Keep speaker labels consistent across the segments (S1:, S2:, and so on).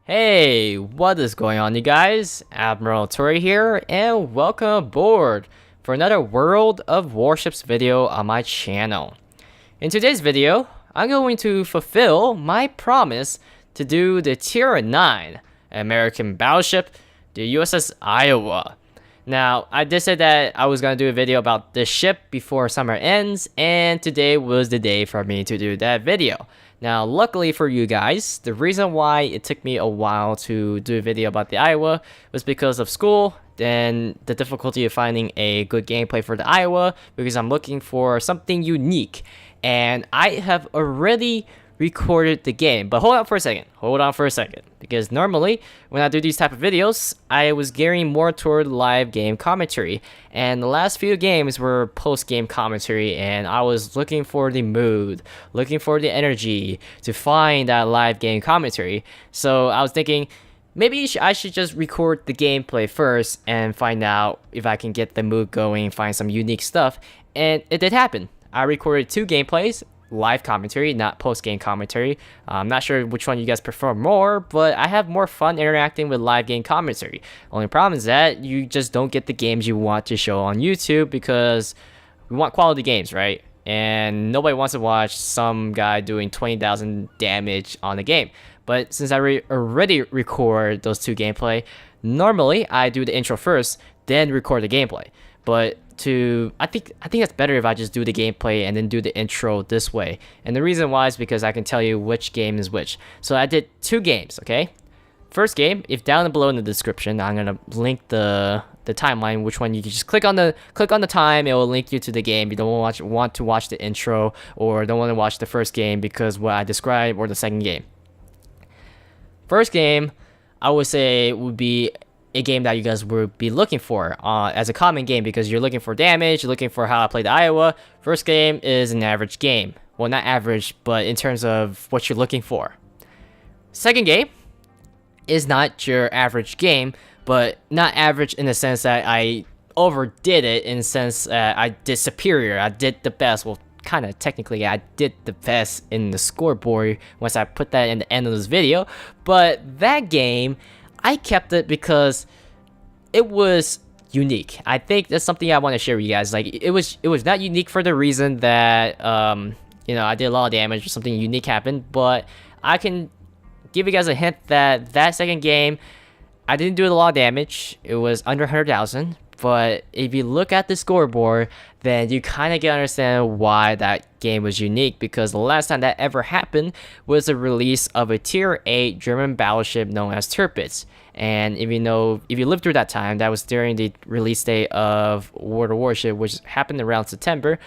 S1: Hey, what is going on, you guys? Admiral Tori here, and welcome aboard for another World of Warships video on my channel. In today's video, I'm going to fulfill my promise to do the Tier 9 American battleship, the USS Iowa. Now, I did say that I was going to do a video about this ship before summer ends, and today was the day for me to do that video. Now, luckily for you guys, the reason why it took me a while to do a video about the Iowa was because of school, then the difficulty of finding a good gameplay for the Iowa, because I'm looking for something unique. And I have already recorded the game, but hold on for a second, because normally when I do these type of videos, I was gearing more toward live game commentary, and the last few games were post-game commentary, and I was looking for the mood, looking for the energy to find that live game commentary. So I was thinking maybe I should just record the gameplay first and find out if I can get the mood going, find some unique stuff, and it did happen. I recorded 2 gameplays, live commentary, not post-game commentary. I'm not sure which one you guys prefer more, but I have more fun interacting with live game commentary. Only problem is that you just don't get the games you want to show on YouTube, because we want quality games, right? And nobody wants to watch some guy doing 20,000 damage on the game. But since I already record those 2 gameplay, normally I do the intro first, then record the gameplay. But I think that's better if I just do the gameplay and then do the intro this way. And the reason why is because I can tell you which game is which. So I did 2 games, okay? First game, if down below in the description, I'm gonna link the timeline, which one you can just click on the time. It will link you to the game. You don't want to watch the intro, or don't want to watch the first game because what I described, or the second game. First game, I would say would be a game that you guys would be looking for as a common game, because you're looking for damage, you're looking for how I play the Iowa. First game is an average game. Well, not average, but in terms of what you're looking for. Second game is not your average game, but not average in the sense that I overdid it, in the sense that I did superior, I did the best. Well, kind of technically I did the best in the scoreboard once I put that in the end of this video, but that game I kept it because it was unique. I think that's something I want to share with you guys. Like, it was not unique for the reason that I did a lot of damage or something unique happened, but I can give you guys a hint that second game I didn't do a lot of damage. It was under 100,000, but if you look at the scoreboard, then you kind of get to understand why that game was unique, because the last time that ever happened was the release of a Tier 8 German battleship known as Tirpitz. And if you lived through that time, that was during the release date of World of Warships, which happened around September,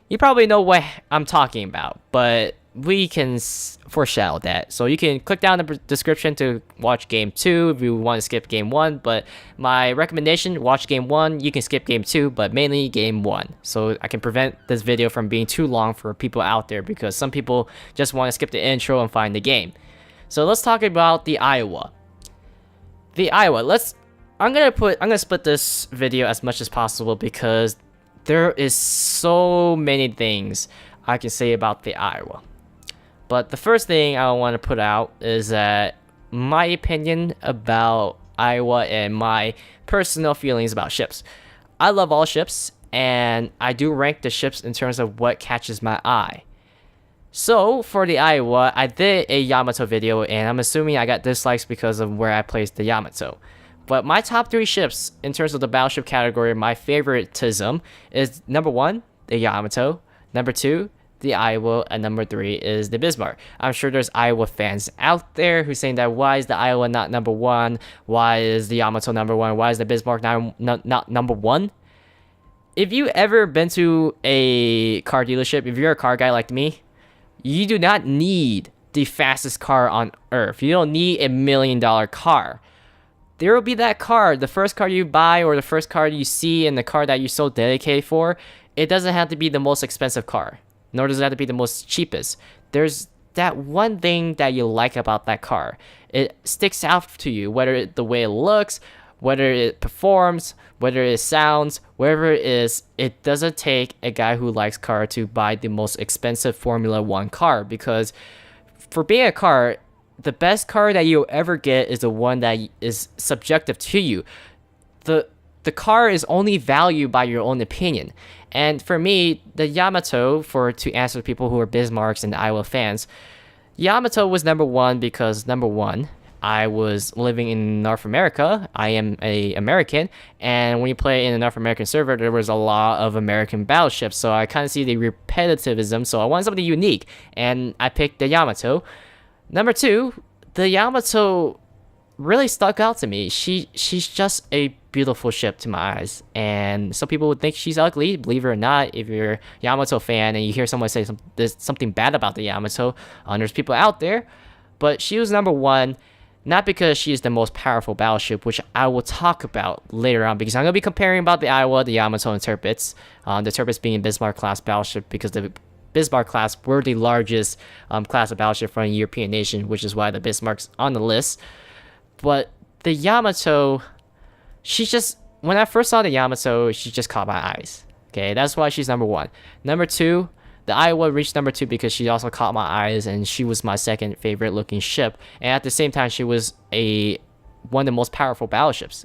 S1: you probably know what I'm talking about, but we can foreshadow that. So you can click down the description to watch game 2 if you want to skip game 1, but my recommendation, watch game 1. You can skip game 2, but mainly game 1, so I can prevent this video from being too long for people out there, because some people just want to skip the intro and find the game. So let's talk about the Iowa. I'm gonna split this video as much as possible, because there is so many things I can say about the Iowa. But the first thing I want to put out is that my opinion about Iowa and my personal feelings about ships. I love all ships, and I do rank the ships in terms of what catches my eye. So for the Iowa, I did a Yamato video, and I'm assuming I got dislikes because of where I placed the Yamato. But my top 3 ships in terms of the battleship category, my favoritism is number 1, the Yamato, number 2, the Iowa, and number 3 is the Bismarck. I'm sure there's Iowa fans out there who's saying that why is the Iowa not number 1? Why is the Yamato number 1? Why is the Bismarck not number 1? If you ever been to a car dealership, if you're a car guy like me, you do not need the fastest car on earth. You don't need $1 million car. There will be that car, the first car you buy or the first car you see, and the car that you're so dedicated for. It doesn't have to be the most expensive car, nor does it have to be the most cheapest. There's that one thing that you like about that car. It sticks out to you, whether the way it looks, whether it performs, whether it sounds, wherever it is. It doesn't take a guy who likes car to buy the most expensive Formula 1 car, because for being a car, the best car that you'll ever get is the one that is subjective to you. The car is only valued by your own opinion. And for me, the Yamato, to answer people who are Bismarcks and Iowa fans, Yamato was number one because number one, I was living in North America. I am a American, and when you play in a North American server, there was a lot of American battleships, so I kind of see the repetitivism, so I wanted something unique, and I picked the Yamato. Number two, the Yamato really stuck out to me. She's just a beautiful ship to my eyes, and some people would think she's ugly. Believe it or not, if you're a Yamato fan and you hear someone say there's something bad about the Yamato, there's people out there, but she was number one. Not because she is the most powerful battleship, which I will talk about later on, because I'm going to be comparing about the Iowa, the Yamato, and Tirpitz. The Tirpitz being a Bismarck-class battleship because the Bismarck-class were the largest class of battleship from a European nation, which is why the Bismarck's on the list. But the Yamato, when I first saw the Yamato, she just caught my eyes. Okay, that's why she's number one. Number two, the Iowa reached number two because she also caught my eyes, and she was my second favorite looking ship. And at the same time, she was one of the most powerful battleships.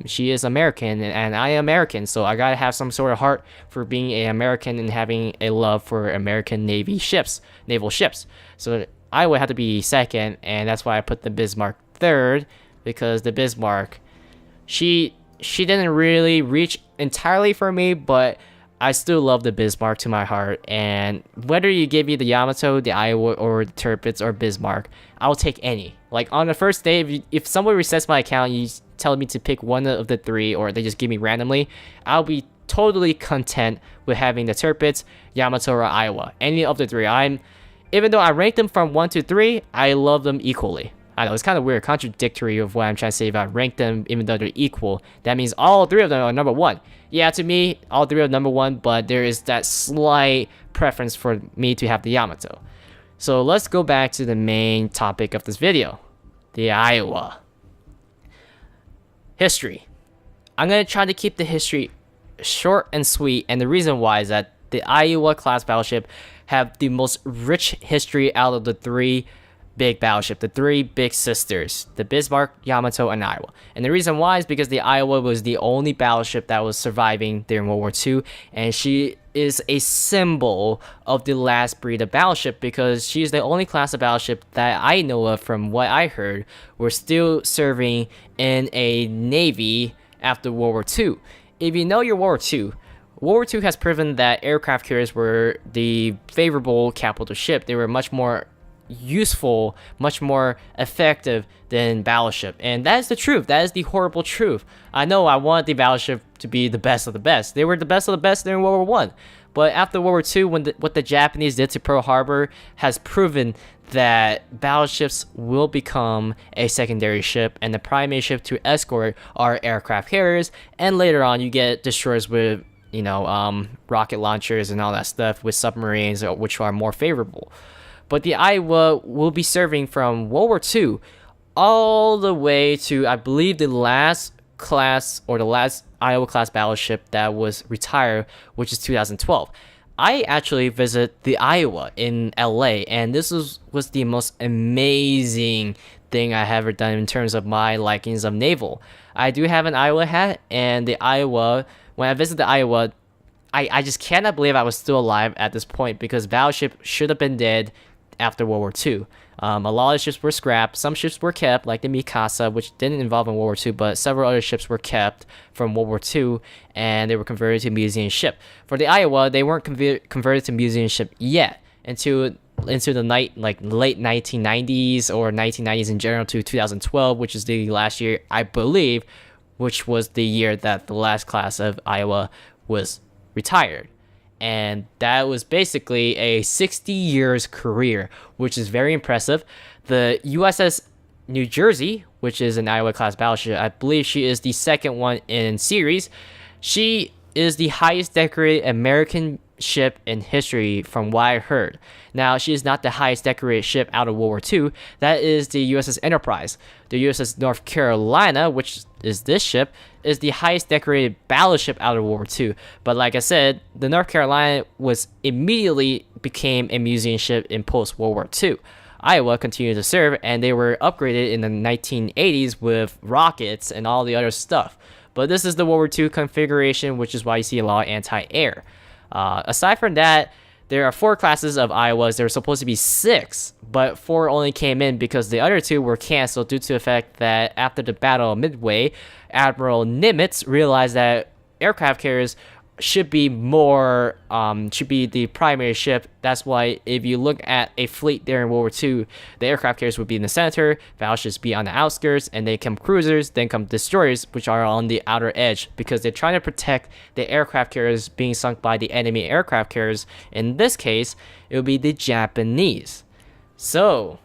S1: She is American, and I am American, so I gotta have some sort of heart for being an American and having a love for American naval ships. So Iowa had to be second, and that's why I put the Bismarck third, because the Bismarck, she didn't really reach entirely for me, but I still love the Bismarck to my heart, and whether you give me the Yamato, the Iowa, or the Tirpitz, or Bismarck, I'll take any. Like, on the first day, if someone resets my account, you tell me to pick one of the three, or they just give me randomly, I'll be totally content with having the Tirpitz, Yamato, or Iowa. Any of the three. Even though I rank them from 1 to 3, I love them equally. I know, it's kind of weird, contradictory of what I'm trying to say. If I rank them even though they're equal, that means all three of them are number one. Yeah, to me, all three are number one, but there is that slight preference for me to have the Yamato. So let's go back to the main topic of this video, the Iowa. History. I'm going to try to keep the history short and sweet, and the reason why is that the Iowa class battleship have the most rich history out of the three big battleship, the three big sisters, the Bismarck, Yamato, and Iowa. And the reason why is because the Iowa was the only battleship that was surviving during World War II, and she is a symbol of the last breed of battleship because she's the only class of battleship that I know of, from what I heard, were still serving in a navy after World War II. If you know your World War II has proven that aircraft carriers were the favorable capital ship. They were much more useful, much more effective than battleship, and that is the truth. That is the horrible truth. I know I want the battleship to be the best of the best. They were the best of the best during World War I, but after World War II, what the Japanese did to Pearl Harbor has proven that battleships will become a secondary ship, and the primary ship to escort are aircraft carriers, and later on you get destroyers with rocket launchers and all that stuff, with submarines, which are more favorable. But the Iowa will be serving from World War II all the way to, I believe, the last class, or the last Iowa class battleship that was retired, which is 2012. I actually visited the Iowa in LA, and this was the most amazing thing I have ever done in terms of my likings of naval. I do have an Iowa hat, and the Iowa, when I visited the Iowa, I just cannot believe I was still alive at this point, because battleship should have been dead after World War II. A lot of ships were scrapped. Some ships were kept, like the Mikasa, which didn't involve in World War II, but several other ships were kept from World War II, and they were converted to museum ship. For the Iowa, they weren't converted to museum ship yet into the late 1990s, or 1990s in general, to 2012, which is the last year, I believe, which was the year that the last class of Iowa was retired. And that was basically a 60 years career, which is very impressive. The USS New Jersey, which is an Iowa class battleship, I believe she is the second one in series. She is the highest decorated American ship in history, from what I heard. Now, she is not the highest decorated ship out of World War II. That is the USS Enterprise. The USS North Carolina, which is this ship, is the highest decorated battleship out of World War II. But like I said, the North Carolina immediately became a museum ship in post-World War II. Iowa continued to serve, and they were upgraded in the 1980s with rockets and all the other stuff. But this is the World War II configuration, which is why you see a lot of anti-air. Aside from that, there are 4 classes of Iowas. There were supposed to be 6, but 4 only came in because the other 2 were canceled due to the fact that after the Battle of Midway, Admiral Nimitz realized that aircraft carriers should be the primary ship. That's why if you look at a fleet there in World War II, the aircraft carriers would be in the center, battleships be on the outskirts, and then come cruisers, then come destroyers, which are on the outer edge, because they're trying to protect the aircraft carriers being sunk by the enemy aircraft carriers. In this case, it would be the Japanese. So,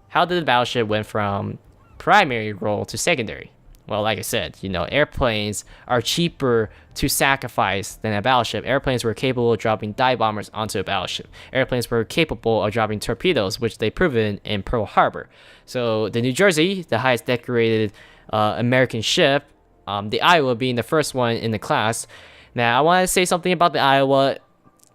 S1: how did the battleship went from primary role to secondary? Well, like I said, airplanes are cheaper to sacrifice than a battleship. Airplanes were capable of dropping dive bombers onto a battleship. Airplanes were capable of dropping torpedoes, which they proven in Pearl Harbor. So the New Jersey, the highest decorated American ship, the Iowa being the first one in the class. Now, I want to say something about the Iowa.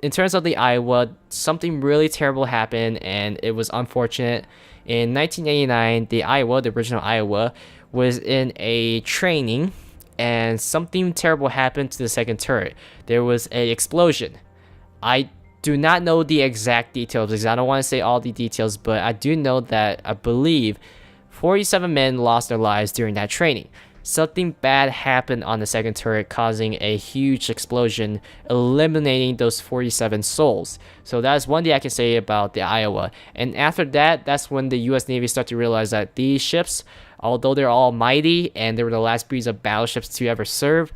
S1: In terms of the Iowa, something really terrible happened, and it was unfortunate. In 1989, the Iowa, the original Iowa, was in a training, and something terrible happened to the second turret. There was an explosion. I do not know the exact details because I don't want to say all the details, but I do know that I believe 47 men lost their lives during that training. Something bad happened on the second turret, causing a huge explosion, eliminating those 47 souls. So that's one thing I can say about the Iowa. And after that, that's when the US Navy started to realize that these ships, although they're all mighty and they were the last breeds of battleships to ever serve,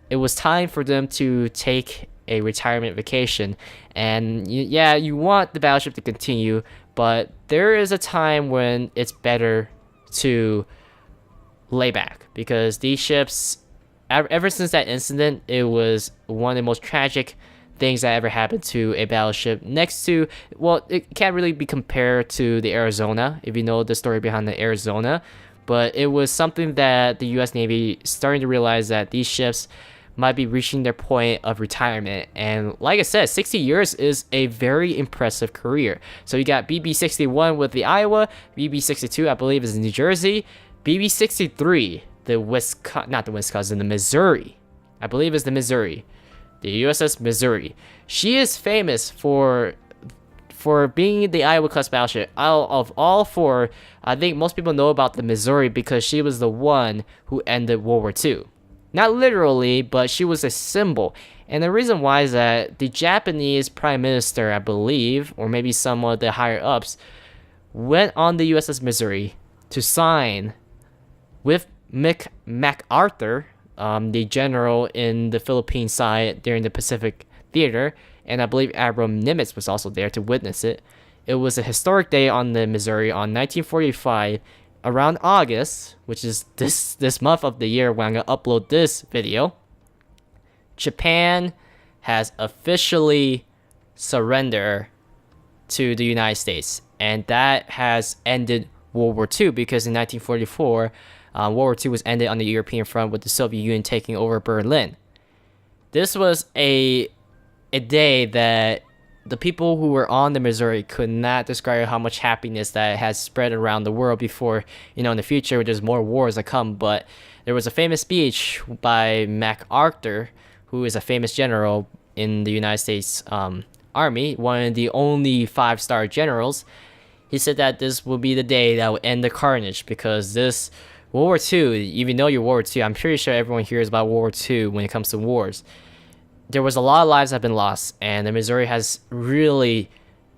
S1: it was time for them to take a retirement vacation. And yeah, you want the battleship to continue, but there is a time when it's better to lay back, because these ships, ever since that incident, it was one of the most tragic things that ever happened to a battleship. Next to, well, it can't really be compared to the Arizona, if you know the story behind the Arizona, but it was something that the US Navy starting to realize that these ships might be reaching their point of retirement. And like I said, 60 years is a very impressive career. So you got BB-61 with the Iowa, BB-62 I believe is New Jersey, BB-63, the Missouri, I believe is the Missouri, the USS Missouri. She is famous for being the Iowa class battleship. Out of all 4, I think most people know about the Missouri because she was the one who ended World War II. Not literally, but she was a symbol. And the reason why is that the Japanese Prime Minister, I believe, or maybe some of the higher ups, went on the USS Missouri to sign with MacArthur, the general in the Philippine side during the Pacific Theater, and I believe Admiral Nimitz was also there to witness it. It was a historic day on the Missouri on 1945, around August, which is this month of the year when I'm going to upload this video. Japan has officially surrendered to the United States, and that has ended World War II, because in 1944, World War II was ended on the European front with the Soviet Union taking over Berlin. This was a day that the people who were on the Missouri could not describe how much happiness that has spread around the world before, in the future there's more wars that come. But there was a famous speech by MacArthur, who is a famous general in the United States Army, one of the only 5-star generals. He said that this will be the day that will end the carnage, because this World War II, even though you're World War II, I'm pretty sure everyone hears about World War II when it comes to wars. There was a lot of lives that have been lost, and the Missouri has really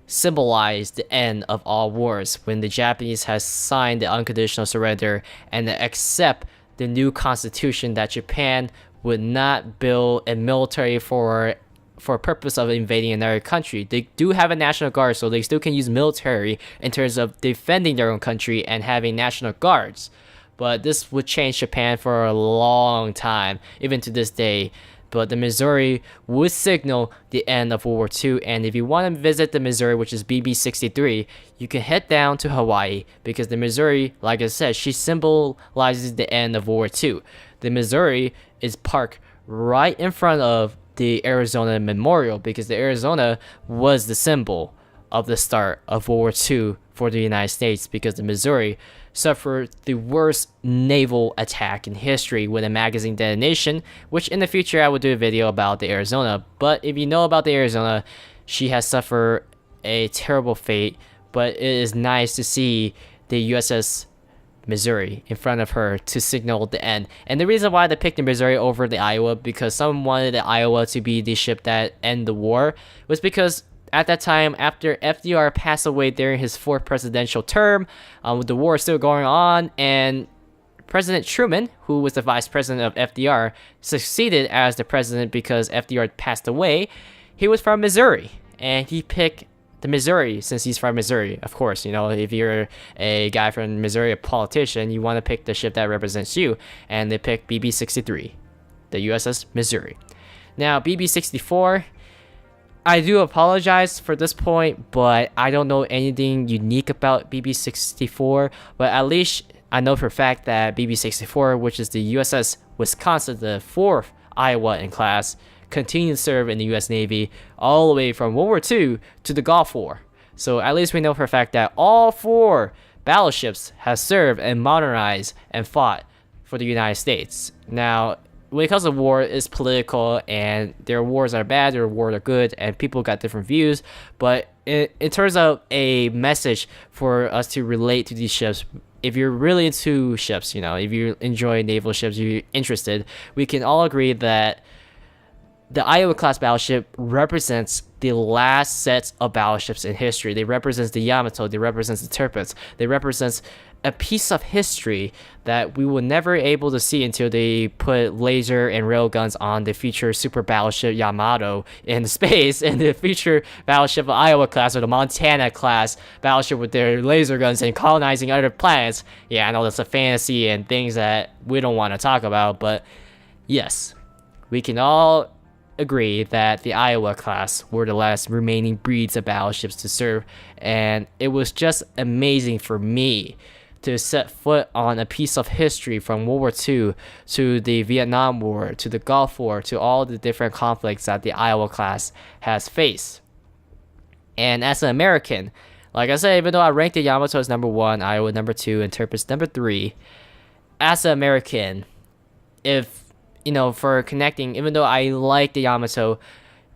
S1: symbolized the end of all wars when the Japanese has signed the unconditional surrender and accept the new constitution that Japan would not build a military for purpose of invading another country. They do have a national guard, so they still can use military in terms of defending their own country and having national guards. But this would change Japan for a long time, even to this day. But the Missouri would signal the end of World War II. And if you want to visit the Missouri, which is BB-63, you can head down to Hawaii, because the Missouri, like I said, she symbolizes the end of World War II. The Missouri is parked right in front of the Arizona Memorial, because the Arizona was the symbol of the start of World War II for the United States, because the Missouri suffered the worst naval attack in history with a magazine detonation, which in the future I will do a video about the Arizona. But if you know about the Arizona, she has suffered a terrible fate, but it is nice to see the USS Missouri in front of her to signal the end. And the reason why they picked the Missouri over the Iowa, because someone wanted the Iowa to be the ship that end the war, was because at that time, after FDR passed away during his fourth presidential term, with the war still going on, and President Truman, who was the vice president of FDR, succeeded as the president because FDR passed away. He was from Missouri, and he picked the Missouri since he's from Missouri. Of course, you know, if you're a guy from Missouri, a politician, you want to pick the ship that represents you, and they picked BB-63, the USS Missouri. Now, BB-64, I do apologize for this point, but I don't know anything unique about BB-64, but at least I know for a fact that BB-64, which is the USS Wisconsin, the 4th Iowa in class, continued to serve in the U.S. Navy all the way from World War II to the Gulf War. So at least we know for a fact that all 4 battleships have served and modernized and fought for the United States. Now, when it comes to war, it's political, and their wars are bad, their wars are good, and people got different views. But in terms of a message for us to relate to these ships, if you're really into ships, you know, if you enjoy naval ships, you're interested, we can all agree that the Iowa class battleship represents the last sets of battleships in history. They represent the Yamato, they represent the Tirpitz, they represent a piece of history that we will never able to see until they put laser and railguns on the future super battleship Yamato in space, and the future battleship of Iowa class or the Montana class battleship with their laser guns and colonizing other planets. Yeah, I know that's a fantasy and things that we don't want to talk about, but yes, we can all agree that the Iowa class were the last remaining breeds of battleships to serve, and it was just amazing for me to set foot on a piece of history from World War II to the Vietnam War to the Gulf War to all the different conflicts that the Iowa class has faced. And as an American, like I said, even though I ranked the Yamato as number 1, Iowa number 2, and Tirpitz number 3, as an American, if you know, for connecting, even though I like the Yamato,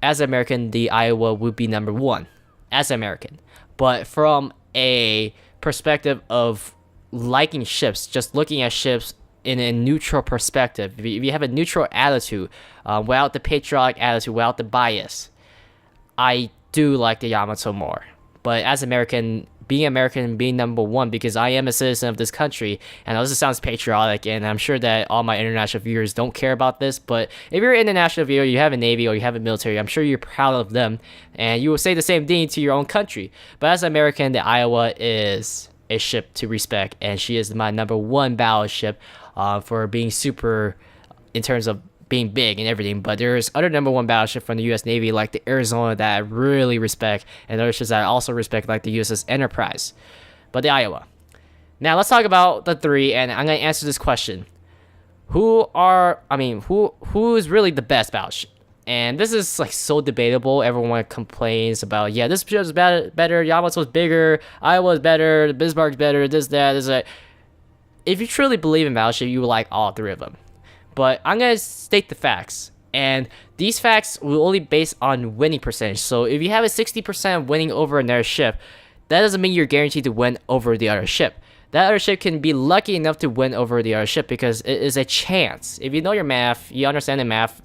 S1: as an American, the Iowa would be number 1 as an American. But from a perspective of liking ships, just looking at ships in a neutral perspective, if you have a neutral attitude, without the patriotic attitude, without the bias, I do like the Yamato more. But as American, being number 1, because I am a citizen of this country, and this sounds patriotic, and I'm sure that all my international viewers don't care about this, but if you're an international viewer, you have a Navy or you have a military, I'm sure you're proud of them, and you will say the same thing to your own country. But as an American, the Iowa is a ship to respect, and she is my number 1 battleship for being super in terms of being big and everything. But there's other number 1 battleship from the U.S. Navy like the Arizona that I really respect, and other ships that I also respect like the USS Enterprise. But the Iowa. Now let's talk about the 3, and I'm gonna answer this question: who is really the best battleship? And this is like so debatable. Everyone complains about, yeah, this ship is better, Yamato's bigger, Iowa's better, the Bismarck's better, this, that. If you truly believe in battleship, you will like all 3 of them. But I'm going to state the facts. And these facts will only based on winning percentage. So if you have a 60% winning over another ship, that doesn't mean you're guaranteed to win over the other ship. That other ship can be lucky enough to win over the other ship because it is a chance. If you know your math, you understand the math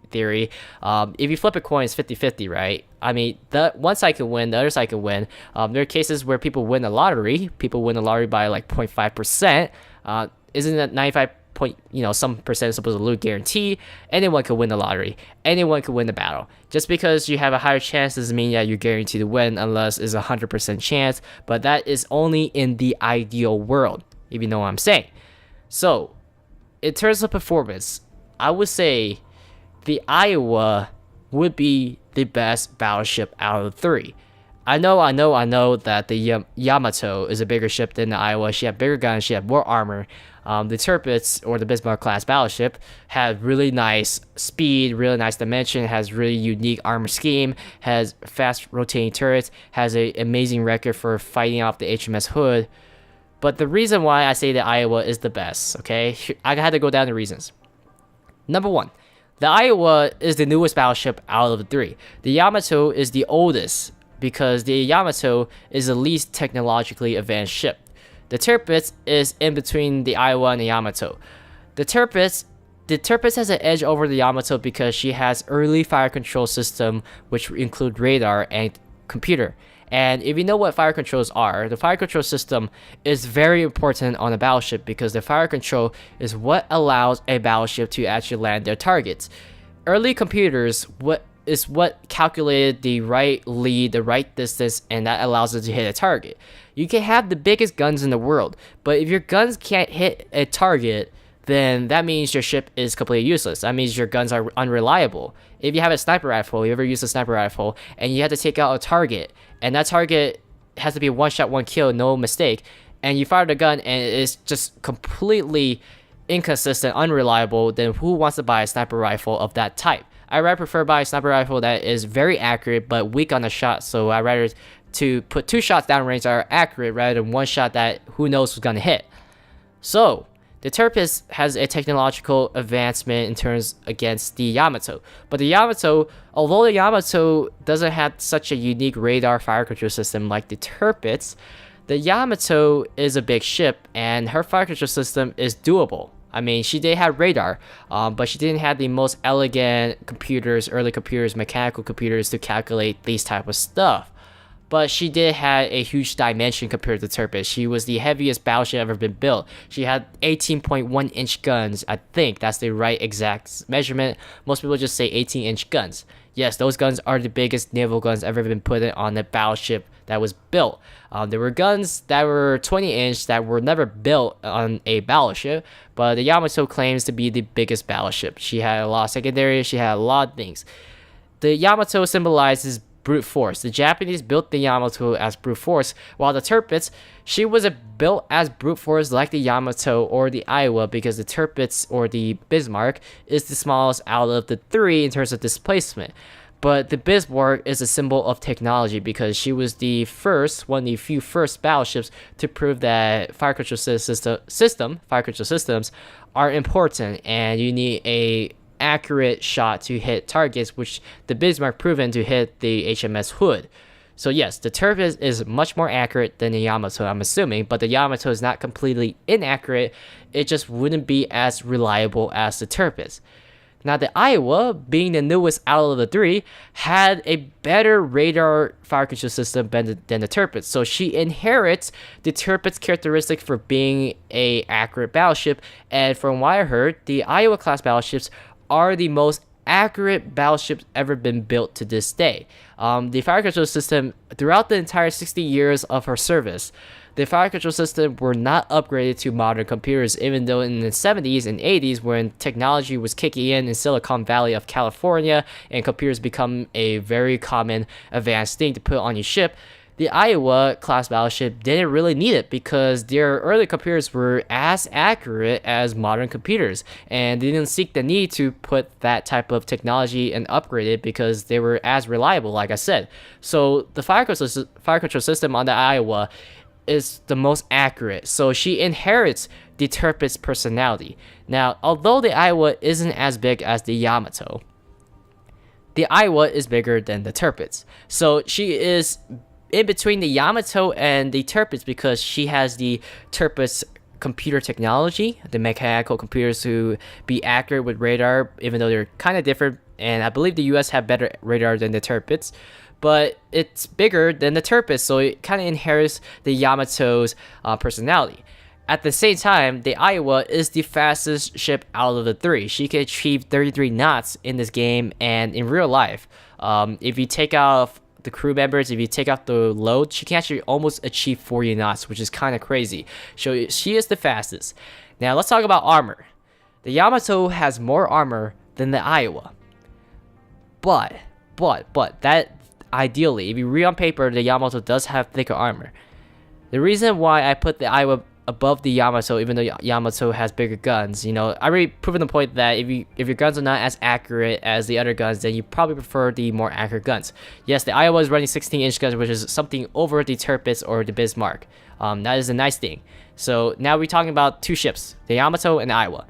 S1: theory. If you flip a coin, it's 50-50, right? I mean, the one side can win, the other side can win. There are cases where people win the lottery. People win the lottery by like 0.5%. Isn't that 95 point, some percent is supposed to lose guarantee? Anyone can win the lottery. Anyone can win the battle. Just because you have a higher chance doesn't mean that you're guaranteed to win unless it's a 100% chance. But that is only in the ideal world, if you know what I'm saying. So, in terms of performance, I would say the Iowa would be the best battleship out of the 3. I know that the Yamato is a bigger ship than the Iowa. She had bigger guns, she had more armor. The Tirpitz, or the Bismarck class battleship, had really nice speed, really nice dimension, has really unique armor scheme, has fast rotating turrets, has an amazing record for fighting off the HMS Hood. But the reason why I say the Iowa is the best, okay? I had to go down the reasons. Number one, the Iowa is the newest battleship out of the three. The Yamato is the oldest, because the Yamato is the least technologically advanced ship. The Tirpitz is in between the Iowa and the Yamato. The Tirpitz has an edge over the Yamato because she has early fire control system, which include radar and computer. And if you know what fire controls are, the fire control system is very important on a battleship because the fire control is what allows a battleship to actually land their targets. Early computers is what calculated the right lead, the right distance, and that allows it to hit a target. You can have the biggest guns in the world, but if your guns can't hit a target, then that means your ship is completely useless. That means your guns are unreliable. If you have a sniper rifle, you ever use a sniper rifle, and you have to take out a target, and that target has to be one shot, one kill, no mistake, and you fire the gun and it's just completely inconsistent, unreliable, then who wants to buy a sniper rifle of that type? I rather prefer buy a sniper rifle that is very accurate but weak on the shot, so I rather to put 2 shots downrange that are accurate rather than 1 shot that who knows who's gonna hit. So the Tirpitz has a technological advancement in terms against the Yamato, but the Yamato, although the Yamato doesn't have such a unique radar fire control system like the Tirpitz, the Yamato is a big ship and her fire control system is doable. I mean, she did have radar, but she didn't have the most elegant computers, early computers, mechanical computers to calculate these type of stuff. But she did have a huge dimension compared to Tirpitz. She was the heaviest battleship ever been built. She had 18.1-inch guns. I think that's the right exact measurement. Most people just say 18-inch guns. Yes, those guns are the biggest naval guns ever been put on a battleship that was built. There were guns that were 20-inch that were never built on a battleship, but the Yamato claims to be the biggest battleship. She had a lot of secondary, she had a lot of things. The Yamato symbolizes brute force. The Japanese built the Yamato as brute force, while the Tirpitz, she was built as brute force like the Yamato or the Iowa, because the Tirpitz or the Bismarck is the smallest out of the three in terms of displacement. But the Bismarck is a symbol of technology because she was the first, one of the few first battleships to prove that fire control systems are important, and you need a accurate shot to hit targets, which the Bismarck proven to hit the HMS Hood. So yes, the Tirpitz is much more accurate than the Yamato, I'm assuming, but the Yamato is not completely inaccurate. It just wouldn't be as reliable as the Tirpitz. Now, the Iowa, being the newest out of the three, had a better radar fire control system than the Tirpitz. So she inherits the Tirpitz characteristic for being a accurate battleship. And from what I heard, the Iowa class battleships are the most accurate battleships ever been built to this day. The fire control system, throughout the entire 60 years of her service, the fire control system were not upgraded to modern computers, even though in the 70s and 80s, when technology was kicking in Silicon Valley of California and computers become a very common advanced thing to put on your ship, the Iowa class battleship didn't really need it because their early computers were as accurate as modern computers, and they didn't seek the need to put that type of technology and upgrade it because they were as reliable, like I said. So the fire control system on the Iowa is the most accurate, so she inherits the Tirpitz personality. Now, although the Iowa isn't as big as the Yamato, the Iowa is bigger than the Tirpitz. So she is in between the Yamato and the Tirpitz because she has the Tirpitz computer technology, the mechanical computers to be accurate with radar, even though they're kind of different, and I believe the US have better radar than the Tirpitz. But it's bigger than the Tirpitz, so it kind of inherits the Yamato's personality. At the same time, the Iowa is the fastest ship out of the three. She can achieve 33 knots in this game and in real life. If you take off the crew members, if you take out the load, she can actually almost achieve 40 knots, which is kind of crazy. So she is the fastest. Now let's talk about armor. The Yamato has more armor than the Iowa. But that ideally, if you read on paper, the Yamato does have thicker armor. The reason why I put the Iowa above the Yamato, even though Yamato has bigger guns, I already proven the point that if your guns are not as accurate as the other guns, then you probably prefer the more accurate guns. Yes, the Iowa is running 16-inch guns, which is something over the Tirpitz or the Bismarck. That is a nice thing. So now we're talking about two ships, the Yamato and the Iowa.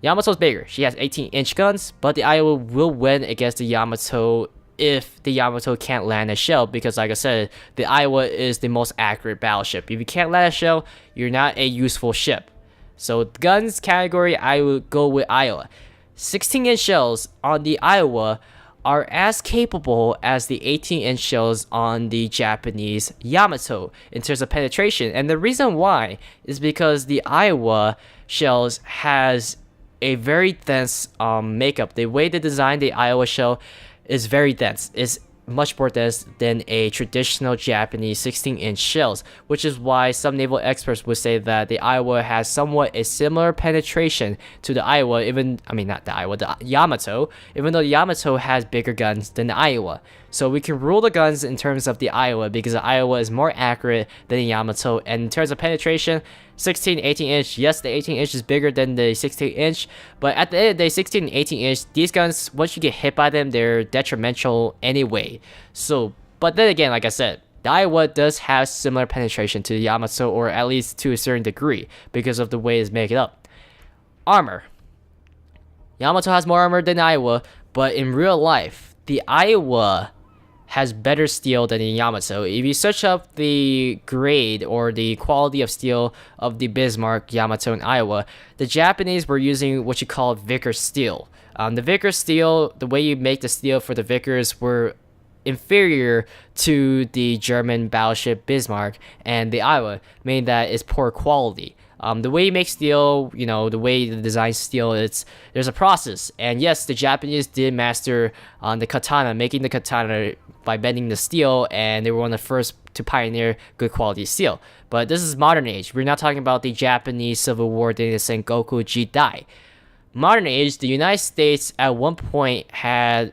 S1: Yamato's bigger. She has 18-inch guns, but the Iowa will win against the Yamato if the Yamato can't land a shell, because like I said, the Iowa is the most accurate battleship. If you can't land a shell, you're not a useful ship. So guns category, I would go with Iowa. 16-inch shells on the Iowa are as capable as the 18-inch shells on the Japanese Yamato in terms of penetration. And the reason why is because the Iowa shells has a very dense makeup. The way they designed the Iowa shell is very dense. It's much more dense than a traditional Japanese 16-inch shells, which is why some naval experts would say that the Iowa has somewhat a similar penetration to the Iowa, the Yamato, even though the Yamato has bigger guns than the Iowa. So we can rule the guns in terms of the Iowa because the Iowa is more accurate than the Yamato, and in terms of penetration, 16, 18-inch, yes, the 18-inch is bigger than the 16-inch, but at the end of the day, 16 and 18-inch, these guns, once you get hit by them, they're detrimental anyway. So, but then again, like I said, the Iowa does have similar penetration to the Yamato, or at least to a certain degree, because of the way it's made up. Armor. Yamato has more armor than Iowa, but in real life, the Iowa has better steel than the Yamato. If you search up the grade or the quality of steel of the Bismarck, Yamato, and Iowa, the Japanese were using what you call Vickers steel. The Vickers steel, the way you make the steel for the Vickers were inferior to the German battleship Bismarck and the Iowa, meaning that it's poor quality. The way you make steel, the way you design steel, there's a process. And yes, the Japanese did master the katana, making the katana by bending the steel, and they were one of the first to pioneer good quality steel. But this is modern age. We're not talking about the Japanese Civil War during the Sengoku Jidai. Modern age, the United States at one point had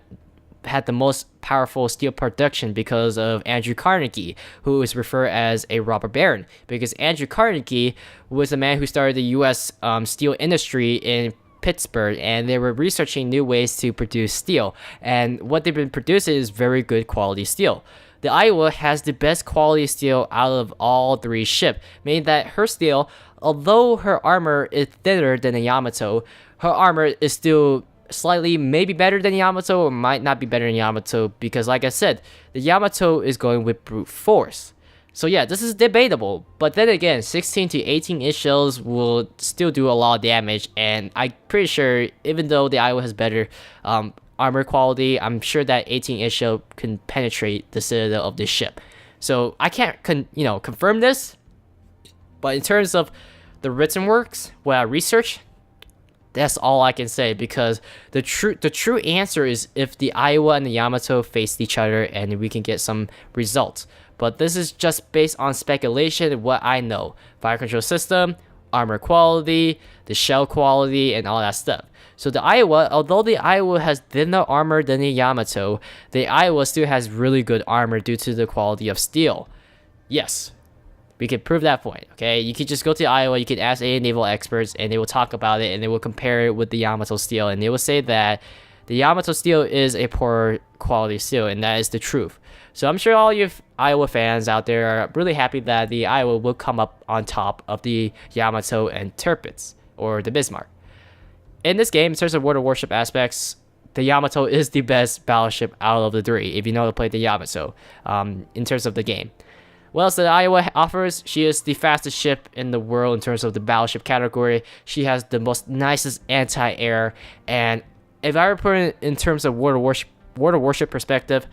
S1: the most powerful steel production because of Andrew Carnegie, who is referred as a robber baron, because Andrew Carnegie was the man who started the U.S. Steel industry in Pittsburgh, and they were researching new ways to produce steel, and what they've been producing is very good quality steel. The Iowa has the best quality steel out of all three ships, meaning that her steel, although her armor is thinner than the Yamato, her armor is still slightly maybe better than Yamato, or might not be better than Yamato, because like I said, the Yamato is going with brute force. So yeah, this is debatable, but then again, 16 to 18-inch shells will still do a lot of damage, and I'm pretty sure even though the Iowa has better armor quality, I'm sure that 18-inch shell can penetrate the citadel of this ship. So I can't confirm this, but in terms of the written works, what I researched, that's all I can say, because the true answer is if the Iowa and the Yamato faced each other and we can get some results. But this is just based on speculation, what I know. Fire control system, armor quality, the shell quality, and all that stuff. So the Iowa, although the Iowa has thinner armor than the Yamato, the Iowa still has really good armor due to the quality of steel. Yes, we can prove that point, okay? You can just go to Iowa, you can ask any naval experts, and they will talk about it, and they will compare it with the Yamato steel, and they will say that the Yamato steel is a poor quality steel, and that is the truth. So I'm sure all you Iowa fans out there are really happy that the Iowa will come up on top of the Yamato and Tirpitz, or the Bismarck. In this game, in terms of World of Warship aspects, the Yamato is the best battleship out of the three, if you know how to play the Yamato, in terms of the game. What else that Iowa offers? She is the fastest ship in the world in terms of the battleship category. She has the most nicest anti-air, and if I were to put it in terms of World of Warship perspective,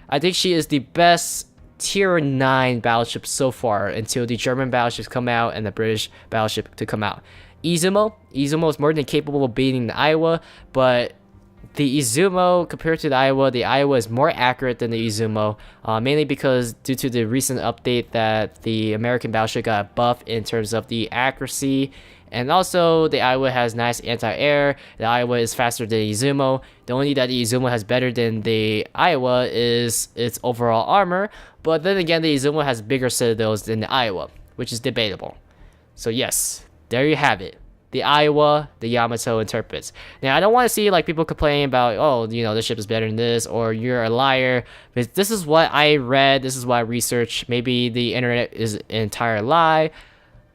S1: I think she is the best tier 9 battleship so far until the German battleships come out and the British battleship to come out. Izumo is more than capable of beating the Iowa, but the Izumo compared to the Iowa is more accurate than the Izumo, mainly because due to the recent update that the American battleship got buffed in terms of the accuracy, and also the Iowa has nice anti-air. The Iowa is faster than the Izumo. The only that the Izumo has better than the Iowa is its overall armor, but then again the Izumo has bigger citadels than the Iowa, which is debatable. So yes, there you have it. The Iowa, the Yamato interprets. Now, I don't want to see like people complaining about, oh, you know, this ship is better than this, or you're a liar. Because this is what I read, this is what I researched. Maybe the internet is an entire lie,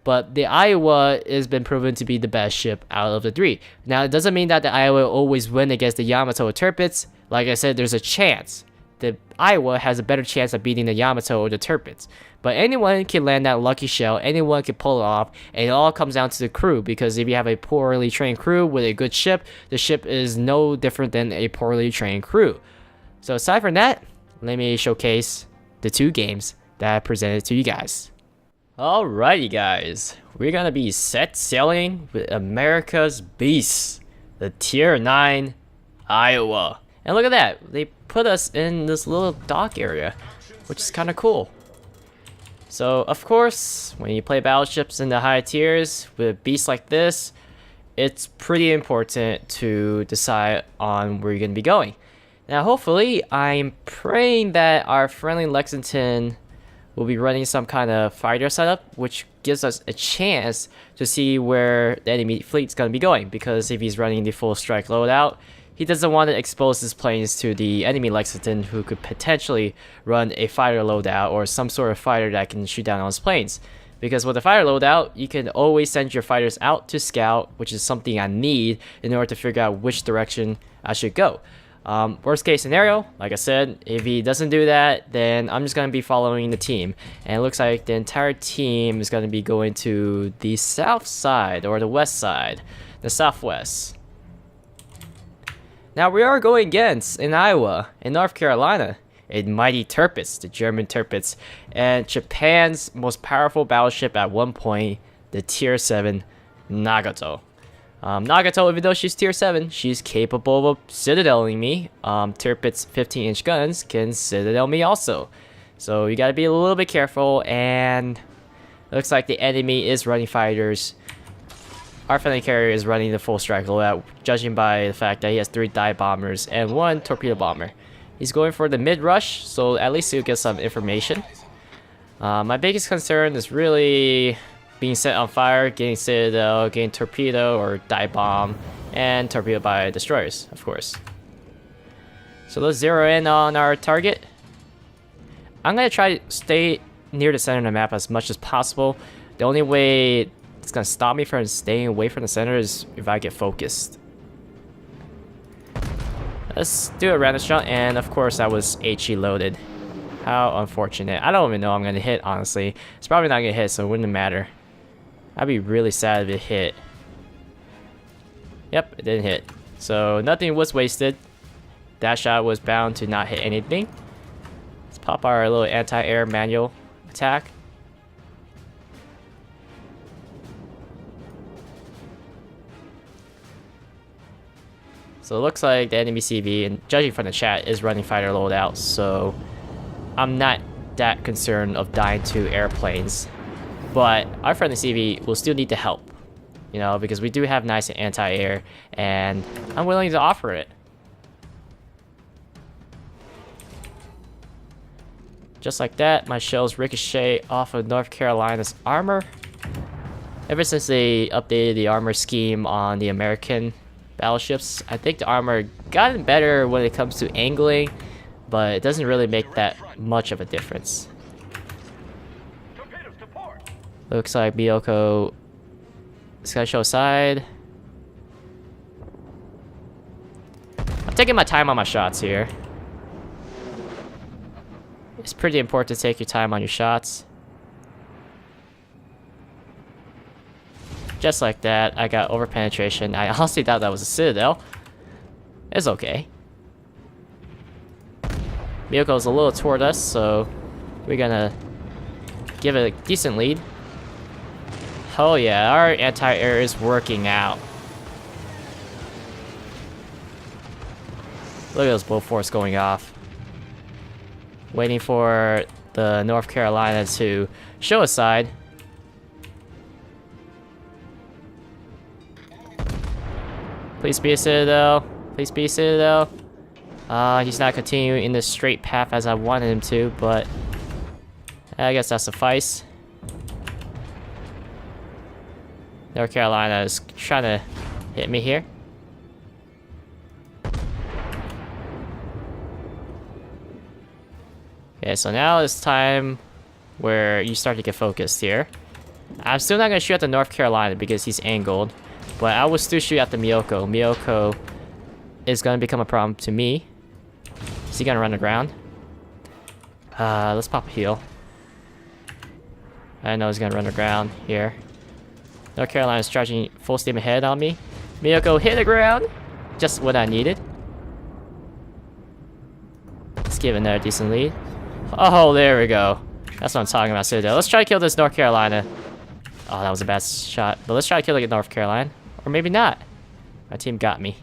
S1: but the Iowa has been proven to be the best ship out of the three. Now, it doesn't mean that the Iowa will always win against the Yamato interprets. Like I said, there's a chance. The Iowa has a better chance of beating the Yamato or the Turpits. But anyone can land that lucky shell, anyone can pull it off, and it all comes down to the crew, because if you have a poorly trained crew with a good ship, the ship is no different than a poorly trained crew. So aside from that, let me showcase the two games that I presented to you guys. Alright, you guys, we're gonna be set sailing with America's Beast, the Tier 9 Iowa. And look at that, they put us in this little dock area, which is kind of cool. So, of course, when you play battleships in the high tiers with beasts like this, it's pretty important to decide on where you're going to be going. Now, hopefully, I'm praying that our friendly Lexington will be running some kind of fighter setup, which gives us a chance to see where the enemy fleet's going to be going. Because if he's running the full strike loadout, he doesn't want to expose his planes to the enemy Lexington, who could potentially run a fighter loadout or some sort of fighter that can shoot down on his planes. Because with a fighter loadout, you can always send your fighters out to scout, which is something I need in order to figure out which direction I should go. Worst case scenario, like I said, if he doesn't do that, then I'm just going to be following the team. And it looks like the entire team is going to be going to the south side or the west side, the southwest. Now we are going against, in Iowa, in North Carolina, a mighty Tirpitz, the German Tirpitz, and Japan's most powerful battleship at one point, the Tier 7 Nagato. Nagato, even though she's Tier 7, she's capable of citadeling me. Tirpitz 15-inch guns can citadel me also. So you gotta be a little bit careful, and looks like the enemy is running fighters. Our friendly carrier is running the full strike loadout, judging by the fact that he has 3 dive bombers and 1 torpedo bomber. He's going for the mid-rush, so at least he'll get some information. My biggest concern is really being set on fire, getting citadel, getting torpedo or dive bomb, and torpedo by destroyers, of course. So let's zero in on our target. I'm going to try to stay near the center of the map as much as possible. The only way it's gonna stop me from staying away from the center is if I get focused. Let's do a random shot, and of course that was HE loaded. How unfortunate. I don't even know I'm gonna hit, honestly. It's probably not gonna hit, so it wouldn't matter. I'd be really sad if it hit. Yep, it didn't hit. So nothing was wasted. That shot was bound to not hit anything. Let's pop our little anti-air manual attack. So it looks like the enemy CV, and judging from the chat, is running fighter loadout, so I'm not that concerned of dying to airplanes. But our friendly CV will still need to help, you know, because we do have nice anti-air, and I'm willing to offer it. Just like that, my shells ricochet off of North Carolina's armor. Ever since they updated the armor scheme on the American battleships, I think the armor gotten better when it comes to angling, but it doesn't really make that much of a difference. Looks like Bioko is gonna show side. I'm taking my time on my shots here. It's pretty important to take your time on your shots. Just like that, I got over penetration. I honestly thought that was a citadel. It's okay. Miyoko's a little toward us, so we're gonna give it a decent lead. Oh yeah, our anti-air is working out. Look at those both force going off. Waiting for the North Carolina to show a side. Please be a Citadel. Please be a Citadel. He's not continuing in the straight path as I wanted him to, but I guess that suffice. North Carolina is trying to hit me here. Okay, so now it's time where you start to get focused here. I'm still not going to shoot at the North Carolina because he's angled, but I will still shoot at the Miyoko. Miyoko is going to become a problem to me. Is he going to run aground? Let's pop a heal. I know he's going to run aground here. North Carolina is charging full steam ahead on me. Miyoko hit the ground. Just what I needed. Let's give another decent lead. Oh, there we go. That's what I'm talking about, Citadel. Let's try to kill this North Carolina. Oh, that was a bad shot. But let's try to kill the North Carolina. Or maybe not. My team got me.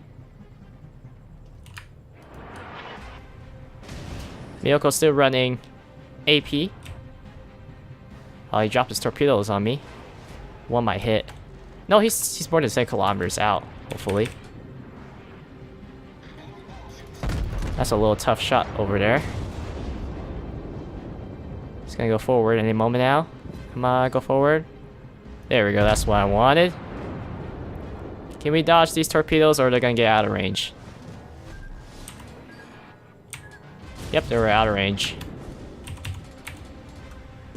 S1: Miyoko's still running AP. Oh, he dropped his torpedoes on me. One might hit. No, he's more than 10 kilometers out, hopefully. That's a little tough shot over there. He's gonna go forward any moment now. Come on, go forward. There we go, that's what I wanted. Can we dodge these torpedoes or they're gonna get out of range? Yep, they were out of range.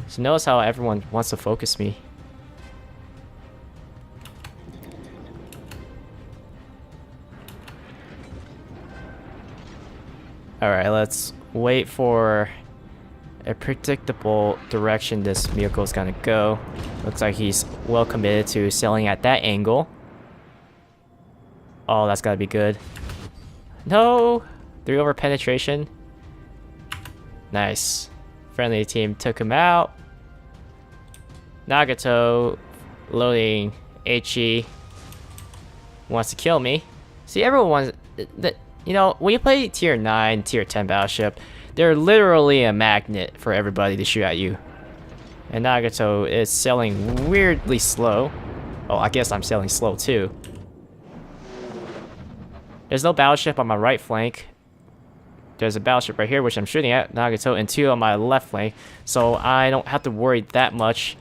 S1: So notice how everyone wants to focus me. Alright, let's wait for a predictable direction this Miyoko is gonna go. Looks like he's well committed to sailing at that angle. Oh, that's gotta be good. No! 3 over penetration. Nice. Friendly team took him out. Nagato loading HE wants to kill me. See, everyone wants that. You know, when you play tier 9, tier 10 battleship, they're literally a magnet for everybody to shoot at you. And Nagato is sailing weirdly slow. Oh, I guess I'm sailing slow too. There's no battleship on my right flank. There's a battleship right here, which I'm shooting at, Nagato, and 2 on my left flank. So I don't have to worry that much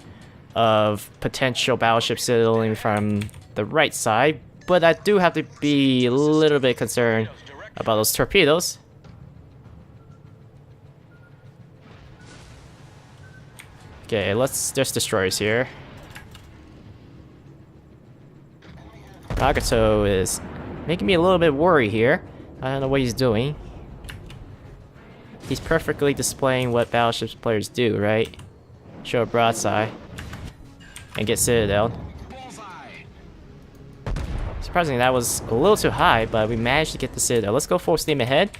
S1: of potential battleships sailing from the right side. But I do have to be a little bit concerned about those torpedoes. Okay, there's destroyers here. Nagato is making me a little bit worried here. I don't know what he's doing. He's perfectly displaying what battleships players do, right? Show a broadside and get Citadel. Surprisingly, that was a little too high, but we managed to get the Citadel. Let's go full steam ahead.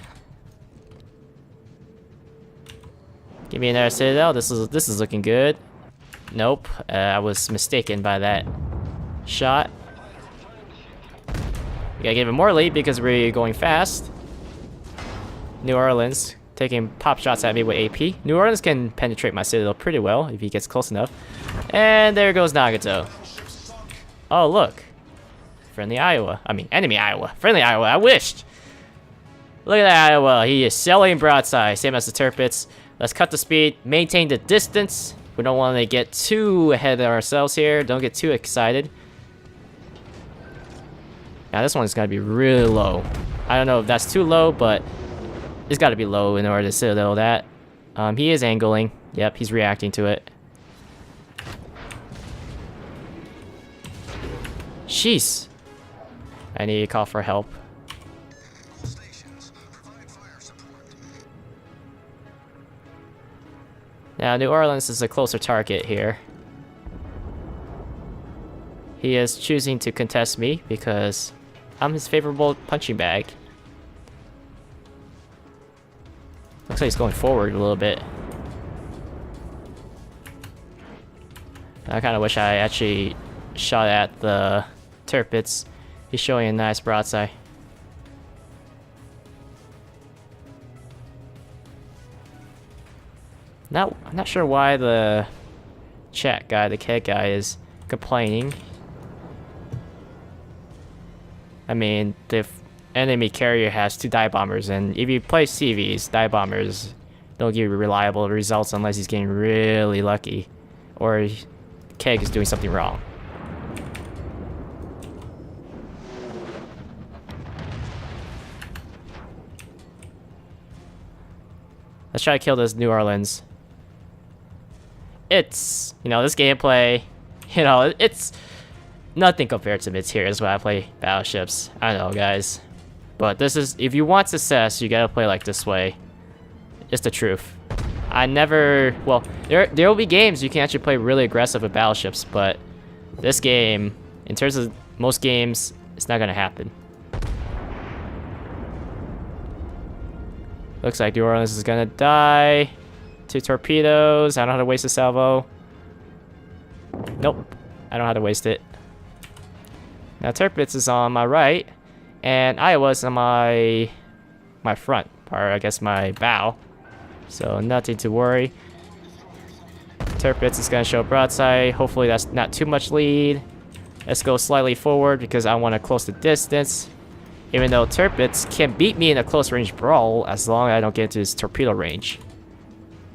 S1: Give me another Citadel. This is looking good. Nope, I was mistaken by that shot. We gotta give him more lead because we're going fast. New Orleans taking pop shots at me with AP. New Orleans can penetrate my Citadel pretty well if he gets close enough. And there goes Nagato. Oh, look. Friendly Iowa. I mean, enemy Iowa. Friendly Iowa. I wished. Look at that Iowa. He is sailing broadside. Same as the Tirpitz. Let's cut the speed. Maintain the distance. We don't want to get too ahead of ourselves here. Don't get too excited. Now, this one's got to be really low. I don't know if that's too low, but it's got to be low in order to Citadel that. He is angling. Yep, he's reacting to it. Jeez. I need to call for help. Now, New Orleans is a closer target here. He is choosing to contest me because I'm his favorable punching bag. Looks like he's going forward a little bit. I kind of wish I actually shot at the Tirpitz. He's showing a nice broadside. I'm not sure why the chat guy, the keg guy, is complaining. I mean, the enemy carrier has 2 dive bombers, and if you play CVs, dive bombers don't give you reliable results unless he's getting really lucky, or keg is doing something wrong. Let's try to kill this New Orleans. It's, you know, this gameplay, you know, it's nothing compared to mid-tiers when I play battleships. I know, guys. But this is, if you want success, you gotta play like this way. It's the truth. I never, well, there will be games you can actually play really aggressive with battleships, but this game, in terms of most games, it's not gonna happen. Looks like New Orleans is gonna die. 2 torpedoes. I don't know how to waste a salvo. Nope. I don't know how to waste it. Now Tirpitz is on my right, and Iowa's on my front, or I guess my bow. So nothing to worry. Tirpitz is gonna show broadside. Hopefully that's not too much lead. Let's go slightly forward because I want to close the distance. Even though Tirpitz can beat me in a close range brawl as long as I don't get into his torpedo range.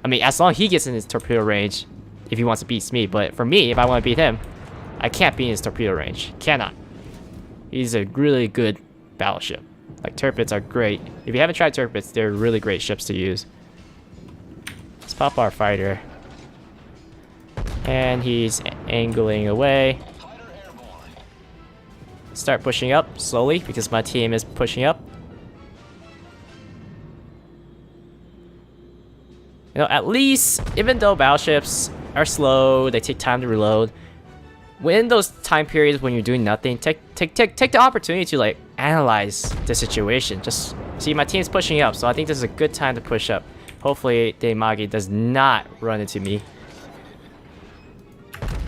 S1: I mean, as long as he gets in his torpedo range, if he wants to beat me. But for me, if I want to beat him, I can't be in his torpedo range. Cannot. He's a really good battleship. Like, Tirpitz are great. If you haven't tried Tirpitz, they're really great ships to use. Let's pop our fighter. And he's angling away. Start pushing up slowly because my team is pushing up. You know, at least, even though battleships are slow, they take time to reload. When those time periods when you're doing nothing, take the opportunity to like analyze the situation. Just see, my team's pushing up, so I think this is a good time to push up. Hopefully, Deimagi does not run into me.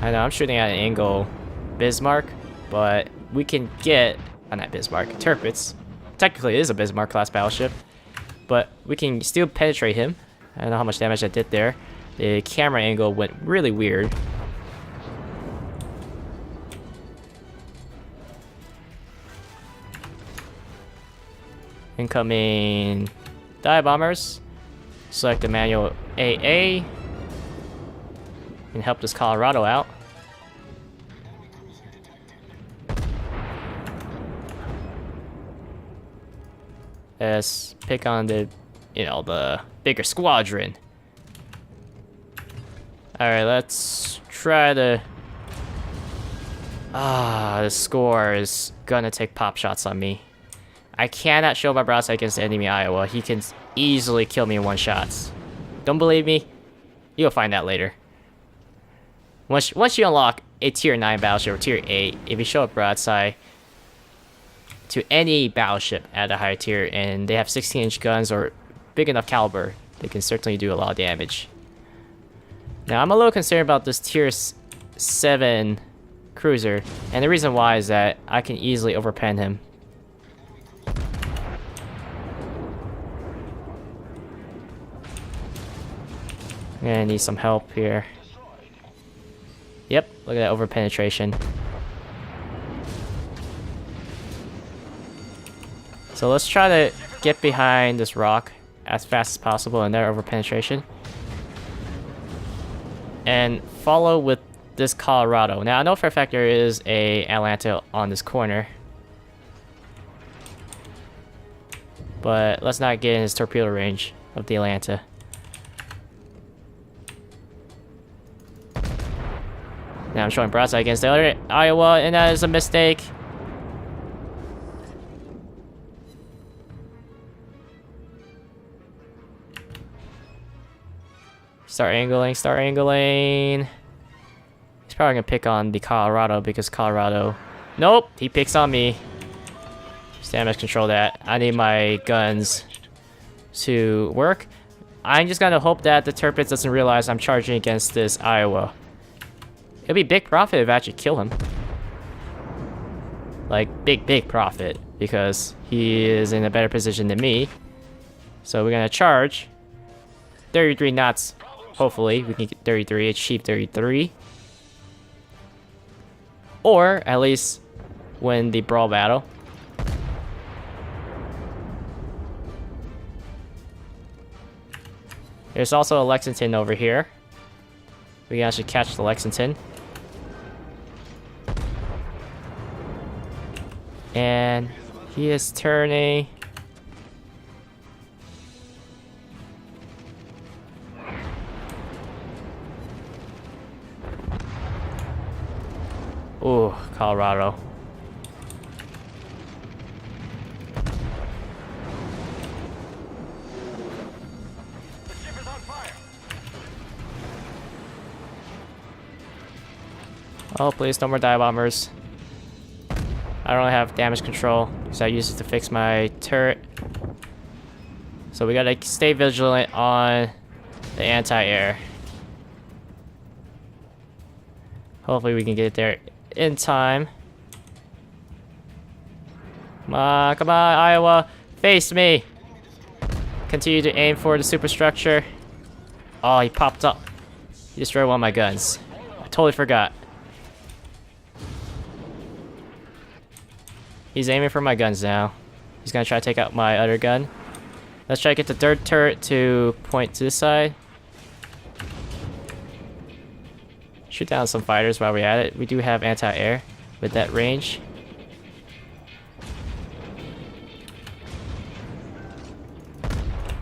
S1: I know I'm shooting at an angle, Bismarck, but we can get, not Bismarck, Tirpitz. Technically it is a Bismarck class battleship, but we can still penetrate him. I don't know how much damage I did there. The camera angle went really weird. Incoming dive bombers. Select the manual AA and help this Colorado out. Let's pick on the, you know, the bigger squadron. Alright, let's try to... the score is gonna take pop shots on me. I cannot show my broadside against the enemy Iowa. He can easily kill me in 1 shot. Don't believe me? You'll find out later. Once you unlock a tier 9 battleship or tier 8, if you show up broadside to any battleship at a higher tier and they have 16-inch guns or big enough caliber, they can certainly do a lot of damage. Now I'm a little concerned about this tier 7 cruiser, and the reason why is that I can easily overpen him. I need some help here. Yep, look at that overpenetration. So let's try to get behind this rock as fast as possible in their overpenetration. And follow with this Colorado. Now I know for a fact there is a Atlanta on this corner. But let's not get in his torpedo range of the Atlanta. Now I'm showing broadside against the other Iowa, and that is a mistake. Start angling, start angling. He's probably gonna pick on the Colorado because Colorado... Nope, he picks on me. Damage control that. I need my guns to work. I'm just gonna hope that the Tirpitz doesn't realize I'm charging against this Iowa. It'll be big profit if I actually kill him. Like, big profit. Because he is in a better position than me. So we're gonna charge. 33 knots. Hopefully, we can get 33, achieve 33. Or, at least, win the brawl battle. There's also a Lexington over here. We can actually catch the Lexington. And he is turning. Ooh, Colorado. Oh, please, no more dive bombers. I don't have damage control because I use it to fix my turret. So we gotta stay vigilant on the anti-air. Hopefully we can get there in time. Come on, Iowa. Face me. Continue to aim for the superstructure. Oh, he popped up. He destroyed one of my guns. I totally forgot. He's aiming for my guns now. He's gonna try to take out my other gun. Let's try to get the third turret to point to this side. Shoot down some fighters while we're at it. We do have anti-air with that range.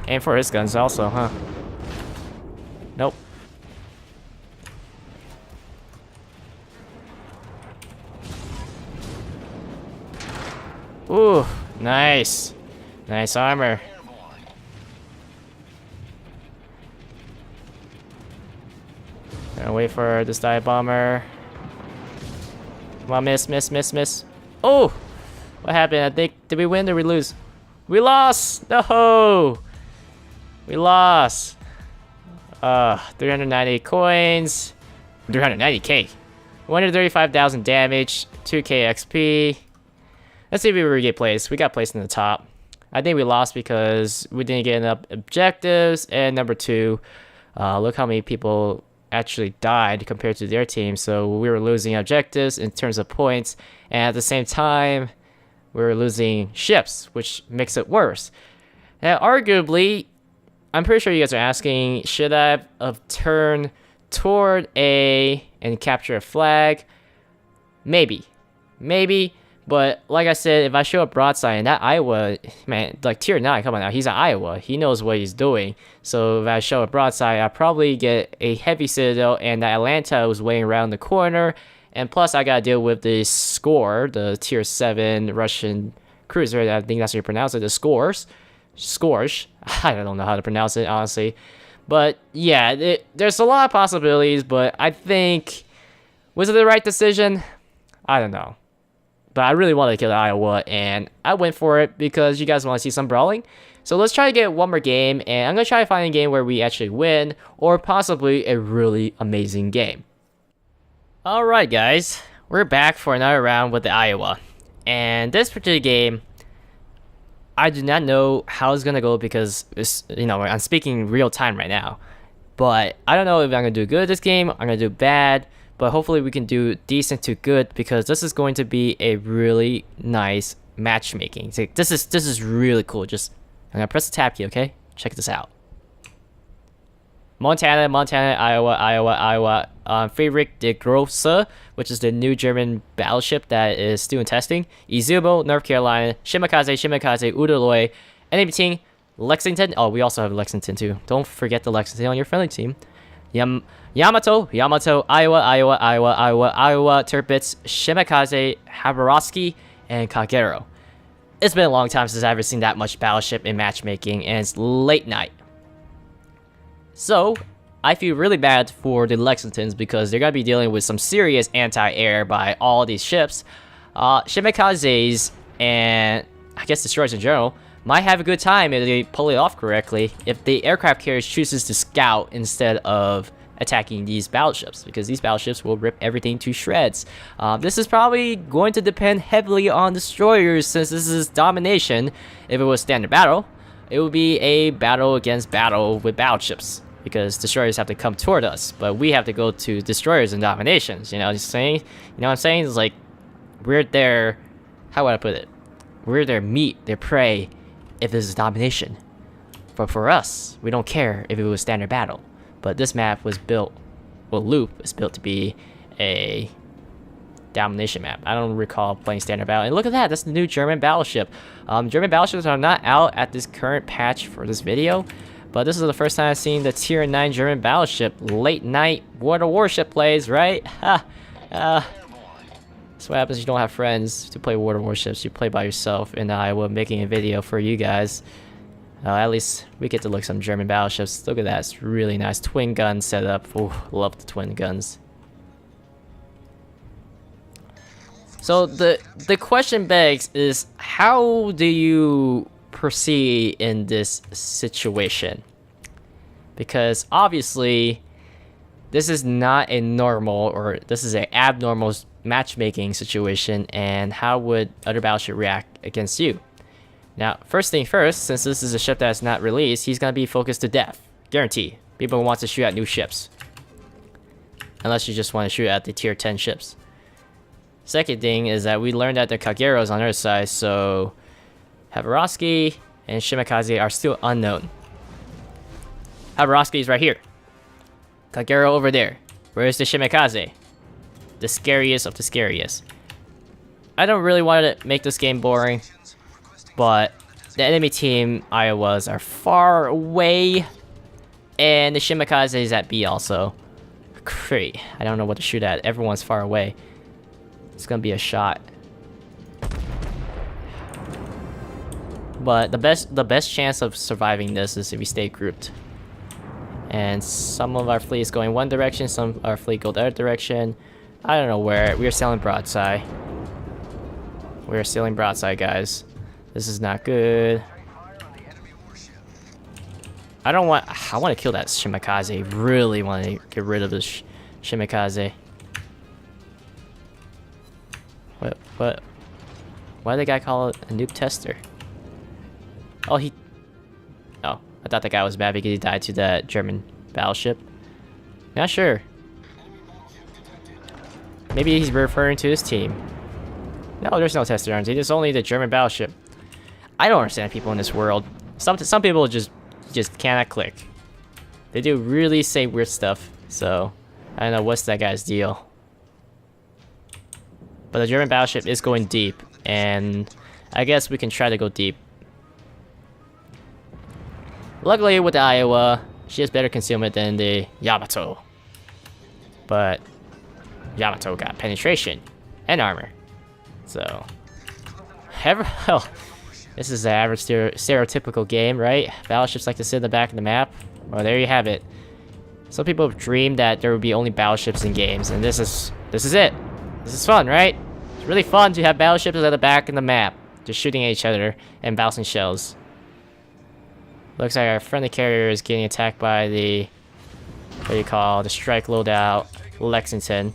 S1: Aim for his guns also, huh? Nope. Ooh, nice. Nice armor. Gonna wait for this dive bomber. Come on, miss. Oh! What happened? I think, did we win or we lose? We lost! No! We lost. 390 coins. 390k. 135,000 damage. 2k XP. Let's see if we get placed. We got placed in the top. I think we lost because we didn't get enough objectives. And number two, look how many people actually died compared to their team. So we were losing objectives in terms of points. And at the same time, we were losing ships, which makes it worse. Now, arguably, I'm pretty sure you guys are asking, should I have turned toward A and capture a flag? Maybe. But like I said, if I show up broadside and that Iowa, man, like tier 9, come on now, he's at Iowa. He knows what he's doing. So if I show up broadside, I'll probably get a heavy citadel, and the Atlanta was weighing around the corner. And plus, I gotta deal with the score, the tier 7 Russian cruiser. I think that's how you pronounce it, the scores. I don't know how to pronounce it, honestly. But yeah, there's a lot of possibilities, but I think, was it the right decision? I don't know. But I really wanted to kill Iowa, and I went for it because you guys want to see some brawling. So let's try to get one more game, and I'm going to try to find a game where we actually win, or possibly a really amazing game. Alright guys, we're back for another round with the Iowa. And this particular game, I do not know how it's going to go because, I'm speaking real time right now. But I don't know if I'm going to do good at this game, I'm going to do bad. But hopefully we can do decent to good because this is going to be a really nice matchmaking. So this is really cool. I'm gonna press the tab key, okay? Check this out. Montana, Iowa. Friedrich de Grosse, which is the new German battleship that is still in testing. Izumo, North Carolina. Shimakaze, Udaloy. Anything, Lexington. Oh, we also have Lexington too. Don't forget the Lexington on your friendly team. Yamato, Iowa, Tirpitz, Shimakaze, Habarowski, and Kagero. It's been a long time since I've ever seen that much battleship in matchmaking, and it's late night. So, I feel really bad for the Lexingtons because they're going to be dealing with some serious anti-air by all these ships. Shimakaze's, and I guess destroyers in general, might have a good time if they pull it off correctly if the aircraft carrier chooses to scout instead of attacking these battleships, because these battleships will rip everything to shreds. This is probably going to depend heavily on destroyers since this is domination. If it was standard battle, it would be a battle against battle with battleships. because destroyers have to come toward us, but we have to go to destroyers and dominations. You know, just saying. You know what I'm saying? It's like we're their, how would I put it? We're their meat, their prey, if this is domination. But for us, we don't care if it was standard battle. But this map was built, well, Loop is built to be a domination map. I don't recall playing standard battle. And look at that, that's the new German battleship. German battleships are not out at this current patch for this video, but this is the first time I've seen the tier 9 German battleship. Late night Water Warship plays, right? Ha! That's what happens if you don't have friends to play Water Warships. You play by yourself, and I will making a video for you guys. At least we get to look at some German battleships. Look at that, it's really nice. Twin gun setup. Ooh, love the twin guns. So the question begs is, how do you proceed in this situation? Because obviously this is not a normal, or this is an abnormal matchmaking situation, and how would other battleship react against you? Now, first thing first, since this is a ship that's not released, he's gonna be focused to death. Guarantee. People want to shoot at new ships. Unless you just want to shoot at the tier 10 ships. Second thing is that we learned that the Kagero's on our side, so Havarowski and Shimakaze are still unknown. Havarowski is right here. Kagero over there. Where is the Shimakaze? The scariest of the scariest. I don't really want to make this game boring, but the enemy team Iowas are far away, and the Shimakaze is at B also. Great. I don't know what to shoot at. Everyone's far away. It's gonna be a shot. But the best chance of surviving this is if we stay grouped. And some of our fleet is going one direction, some of our fleet go the other direction. I don't know where. We are sailing broadside. We are sailing broadside, guys. This is not good. I want to kill that Shimakaze. Really want to get rid of this Shimakaze. What? Why did the guy call it a noob tester? Oh, oh, I thought the guy was bad because he died to that German battleship. Not sure. Maybe he's referring to his team. No, there's no tester on it. There's only the German battleship. I don't understand people in this world. Some people just cannot click. They do really say weird stuff. So I don't know what's that guy's deal. But the German battleship is going deep, and I guess we can try to go deep. Luckily with the Iowa, she has better concealment than the Yamato. But Yamato got penetration and armor. So, well, this is the average stereotypical game, right? Battleships like to sit in the back of the map. Well, there you have it. Some people have dreamed that there would be only battleships in games, and this is it. This is fun, right? It's really fun to have battleships at the back of the map, just shooting at each other and bouncing shells. Looks like our friendly carrier is getting attacked by the, what do you call, the strike loadout Lexington.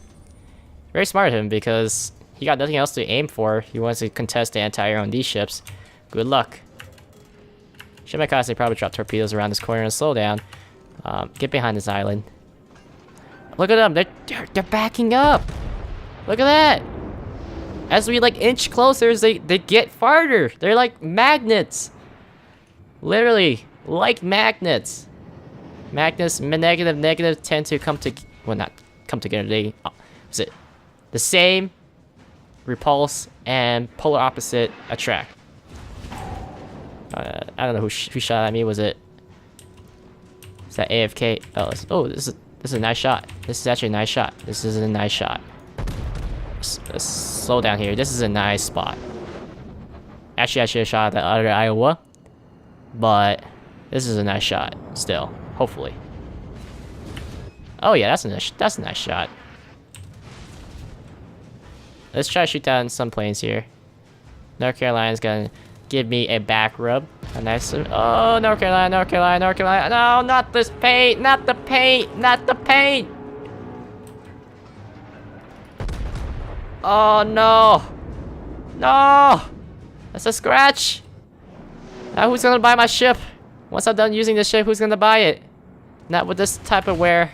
S1: Very smart of him because he got nothing else to aim for. He wants to contest the anti-R&D ships. Good luck. Shimakaze probably dropped torpedoes around this corner and slow down. Get behind this island. Look at them. They're backing up. Look at that. As we like inch closer, they get farther. They're like magnets. Literally, like magnets. Magnets, negative tend to come to, well, not come together. They, is it the same, repulse, and polar opposite attract. I don't know who shot at me. Was it? Is that AFK? Oh, this is a nice shot. This is actually a nice shot. This is a nice shot. Let's slow down here. This is a nice spot. Actually, I should have shot at the other Iowa, but this is a nice shot still. Hopefully. Oh yeah, that's a nice shot. Let's try to shoot down some planes here. North Carolina's gonna give me a back rub. A nice. Oh, North Carolina. No, not this paint. Not the paint. Not the paint. Oh no. No. That's a scratch. Now who's gonna buy my ship? Once I'm done using the ship, who's gonna buy it? Not with this type of wear.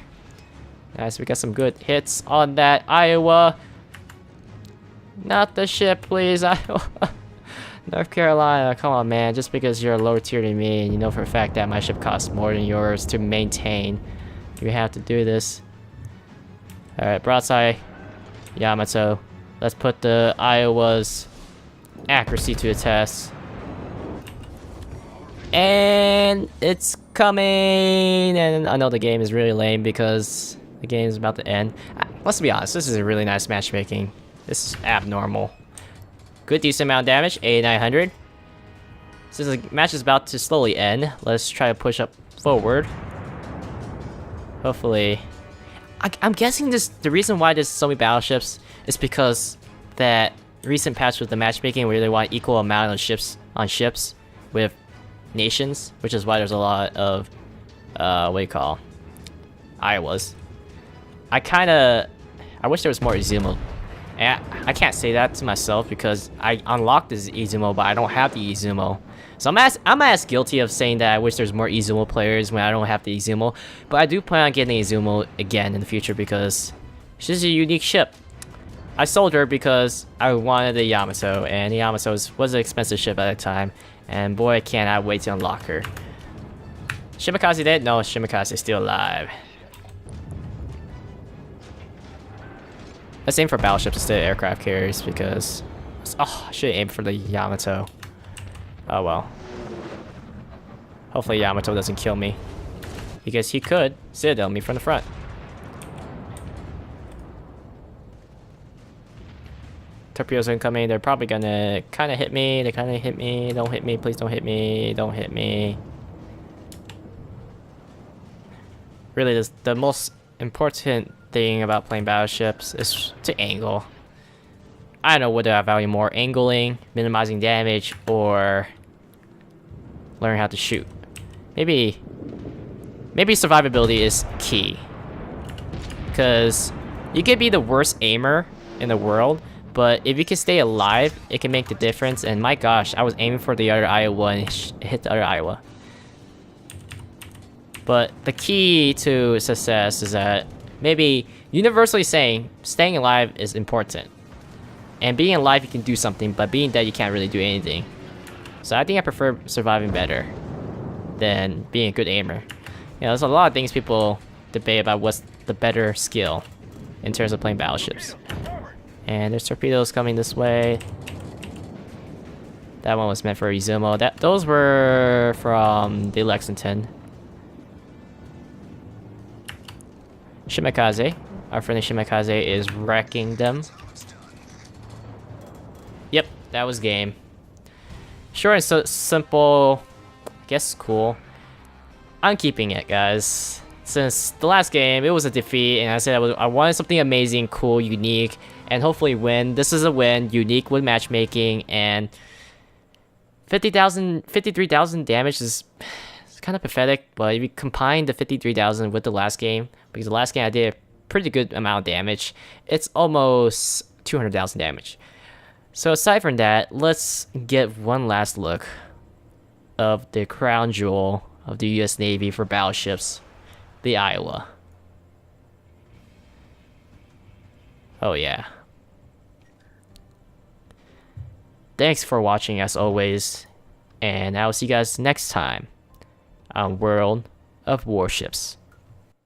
S1: Nice, we got some good hits on that Iowa. Not the ship, please, Iowa. North Carolina, come on, man. Just because you're a lower tier than me, and you know for a fact that my ship costs more than yours to maintain, you have to do this. Alright, broadside Yamato. Let's put the Iowa's accuracy to the test. And it's coming! And I know the game is really lame because the game is about to end. Let's be honest, this is a really nice matchmaking. This is abnormal. Good decent amount of damage, 8900. Since the match is about to slowly end, let's try to push up forward. Hopefully. I'm guessing the reason why there's so many battleships is because that recent patch with the matchmaking where they want equal amount of ships on ships with nations, which is why there's a lot of what do you call Iowas. I wish there was more Izumo. And I can't say that to myself because I unlocked this Izumo, but I don't have the Izumo. So I'm as guilty of saying that I wish there's more Izumo players when I don't have the Izumo. But I do plan on getting Izumo again in the future because she's a unique ship. I sold her because I wanted the Yamato, and the Yamato was an expensive ship at the time. And boy, can't I wait to unlock her. Shimakaze dead? No, Shimakaze is still alive. Let's aim for battleships instead of aircraft carriers because... Oh, I should aim for the Yamato. Oh well. Hopefully Yamato doesn't kill me. Because he could citadel me from the front. Torpedoes incoming. They're probably gonna kind of hit me. They kind of hit me. Don't hit me. Please don't hit me. Don't hit me. Really, the most important thing about playing battleships is to angle. I don't know whether I value more angling, minimizing damage, or learning how to shoot. Maybe survivability is key. Because you could be the worst aimer in the world, but if you can stay alive, it can make the difference. And my gosh, I was aiming for the other Iowa and hit the other Iowa. But the key to success is that maybe universally saying staying alive is important. And being alive, you can do something, but being dead, you can't really do anything. So I think I prefer surviving better than being a good aimer. You know, there's a lot of things people debate about what's the better skill in terms of playing battleships. And there's torpedoes coming this way. That one was meant for Izumo. Those were from the Lexington. Shimakaze. Our friendly Shimakaze is wrecking them. Yep, that was game. Short and so simple. I guess cool. I'm keeping it, guys. Since the last game, it was a defeat, and I said I wanted something amazing, cool, unique, and hopefully win. This is a win, unique with matchmaking, and 53,000 damage is kind of pathetic, but if you combine the 53,000 with the last game, because the last game I did a pretty good amount of damage, it's almost 200,000 damage. So aside from that, let's get one last look of the crown jewel of the US Navy for battleships, the Iowa. Oh yeah. Thanks for watching as always, and I will see you guys next time on World of Warships.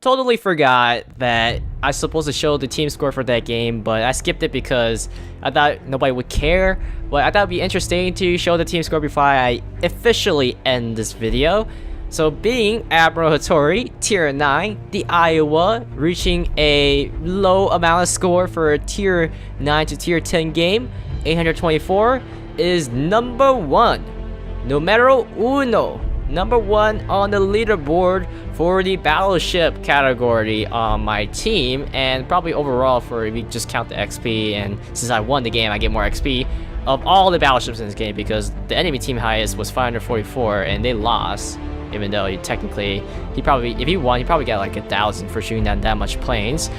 S1: Totally forgot that I was supposed to show the team score for that game, but I skipped it because I thought nobody would care. But I thought it'd be interesting to show the team score before I officially end this video. So being Admiral Hattori, Tier 9, the Iowa, reaching a low amount of score for a Tier 9 to Tier 10 game, 824, is number 1. Numero uno. Number 1 on the leaderboard for the battleship category on my team, and probably overall for if you just count the XP, and since I won the game I get more XP of all the battleships in this game because the enemy team highest was 544 and they lost, even though if he won he probably got like 1,000 for shooting down that much planes.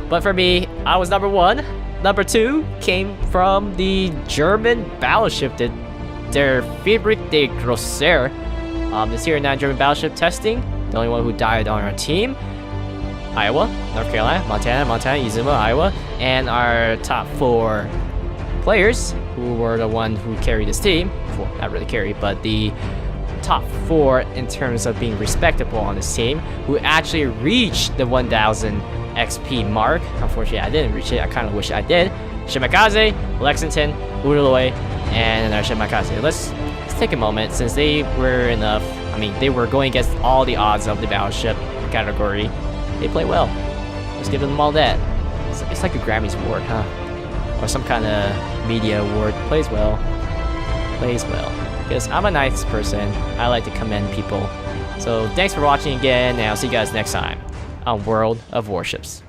S1: But for me, I was number 1. Number 2 came from the German battleship, Der Fabrik de Grosser. The Tier 9 German battleship testing. The only one who died on our team, Iowa, North Carolina, Montana, Izuma, Iowa, and our top 4 players who were the one who carried this team. Well, not really carried, but the top 4 in terms of being respectable on this team, who actually reached the 1000 XP mark. Unfortunately, I didn't reach it. I kind of wish I did. Shimakaze, Lexington, Uraloi, and our Shimakaze. Let's take a moment, since they were enough. I mean, they were going against all the odds of the battleship category. They play well. Let's give them all that. It's like a Grammys award, huh? Or some kind of media award. Plays well. Plays well. Because I'm a nice person. I like to commend people. So thanks for watching again, and I'll see you guys next time on World of Warships.